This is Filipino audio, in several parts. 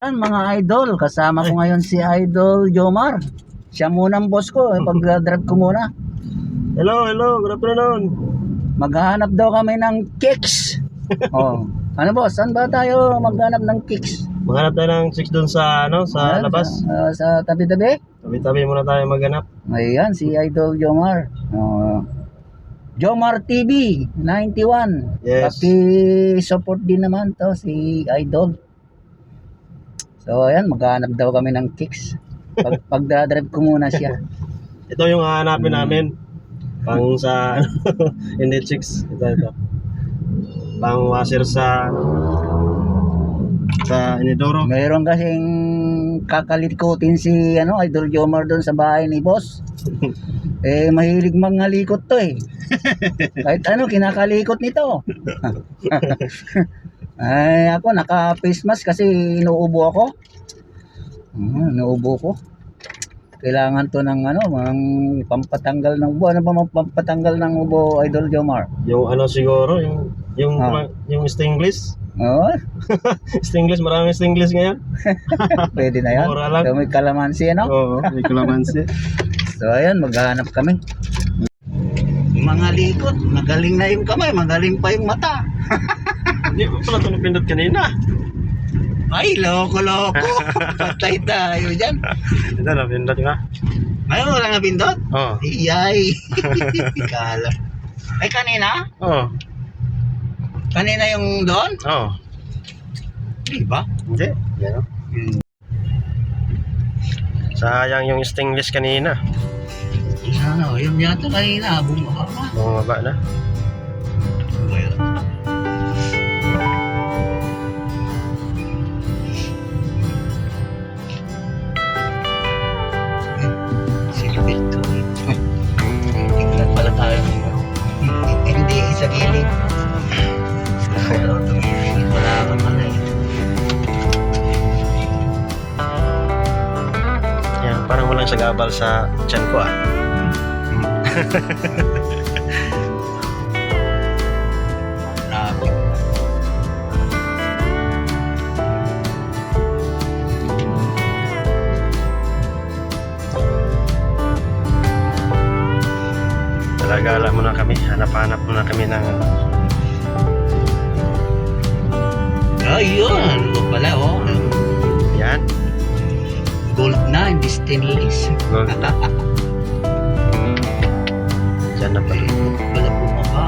Mga idol, kasama ko ngayon si Idol Jomar. Siya muna ang boss ko, pag-drive ko muna. Hello, good afternoon. Maghahanap daw kami ng kicks. Oh. Ano boss, saan ba tayo maghanap ng kicks? Maghanap tayo ng chicks doon sa sa Ayan, labas. Sa tabi-tabi. Tabi-tabi muna tayo maghanap. Ayan, si Idol Jomar. Jomar TV 91. Yes. Paki-support din naman to si Idol. So ayan, maghanap daw kami ng kicks. Pag-drive ko muna siya. Ito yung hahanapin namin. Pang sa hindi chicks. Ito. Pang washer sa inidoro. Mayroon kasing kakalikutin si Idol Jomar doon sa bahay ni boss. Mahilig mangalikot to eh. Kahit kinakalikot nito. Ay, ako naka-face mask kasi inuubo ako. Inuubo ko. Kailangan to ng pampatanggal ng ubo. Ano ba pampatanggal ng ubo, Idol Jomar? Yung siguro, yung Stinglish. Oo. Stinglish, maraming Stinglish ngayon. Pwede na yan. Mura lang. So, may kalamansi, Oo, may kalamansi. So, ayan, maghahanap kami. Mga likot, magaling na yung kamay, magaling pa yung mata. Hindi pa pala ito napindot kanina. Ay, loko-loko. Patay tayo dyan. Ito, napindot nga. Ngayon, wala nga pindot? Oo. Iyay. Kala. Ay, kanina? Oo. Kanina yung doon? Oo. Di ba? Hindi. Yan o. Sayang yung Stinglish kanina. Yun yata kanina. Bumaba pa. Bumaba na. Silipit to. Tingnan pala tayo. Hindi, isa gilid. Pero tumigil. Wala ka pala eh. Yan, parang walang sagabal sa tiyan ko ah. Grabe. Talagala muna kami, hanap-hanap muna kami ng Ayun, ito pala yan. gold na, hindi stainless. Gold. Diyan na pala. Wala bumaba.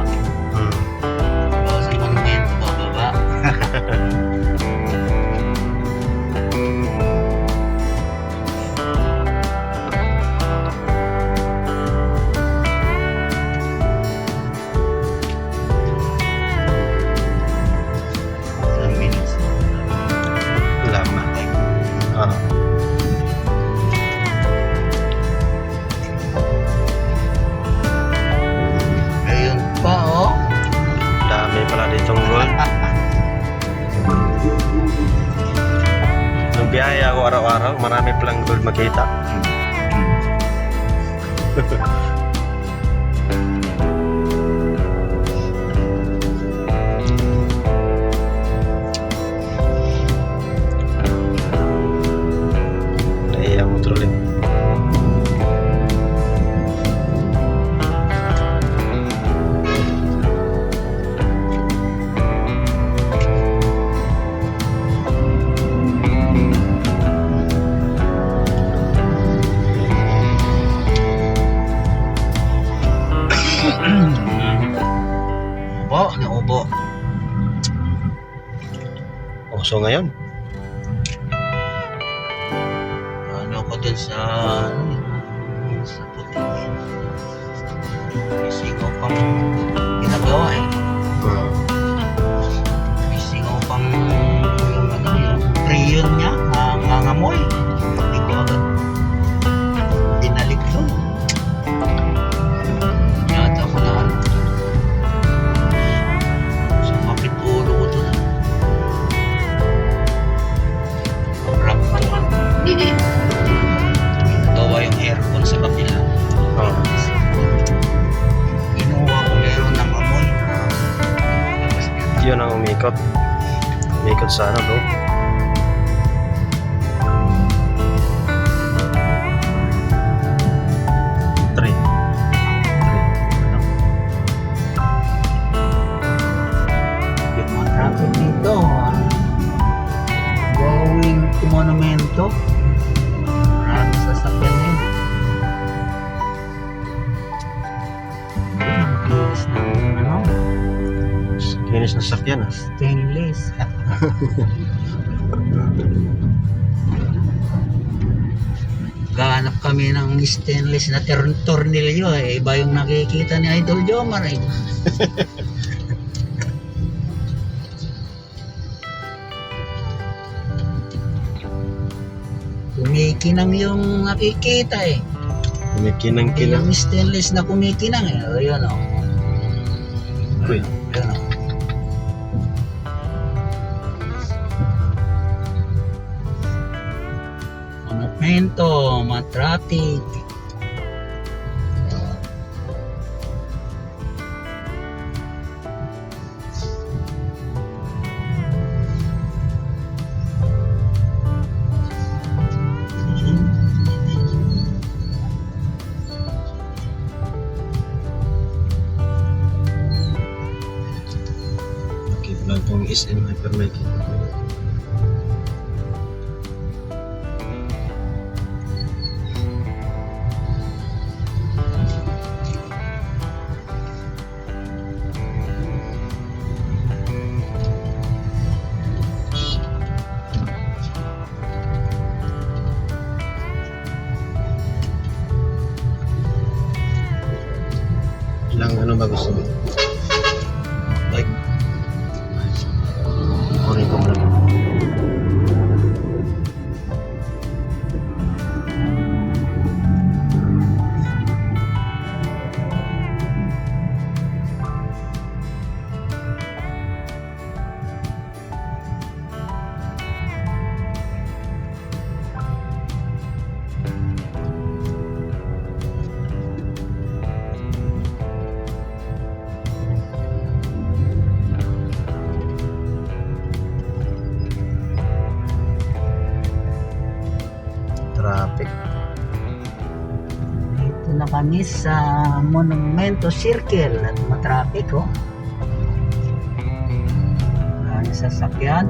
Sa monumento bababa. Ilang minutes. Lama. Oo. Ayun pa Dami pala ditong gold. Nung biyahe ako araw-araw, marami palang gold makita. Naiya mo tuloy. Naubo. Oh, so ngayon, Ano ko dun sa puti. May singaw pang ginagawa eh. May singaw pang yung priyon niya, nangangamoy. Hindi ko agad dinalik doon. Yata ko na sumakit ulo ko doon. Rap ko lang. Gawa yung aircon sa kabila. oh, Inuha ko meron ng amoy na labas niya. yun ang umikot. Umikot sa ano, bro? stainless na sakyan ah. Stainless. Gahanap kami ng stainless na tornilyo eh. Iba yung nakikita ni Idol Jomar eh. Kumikinang yung nakikita eh. Kumikinang-kinang. Yung stainless na kumikinang eh. O yun o. Uy. Yun o. Monumento, matraffic. Nakita lang itong SM Hypermarket. Ilang ano ba gusto mo? Like, kunin ko muna. Traffic. Dito na kami sa Monumento Circle at matraffic oh. Maraming sasakyan.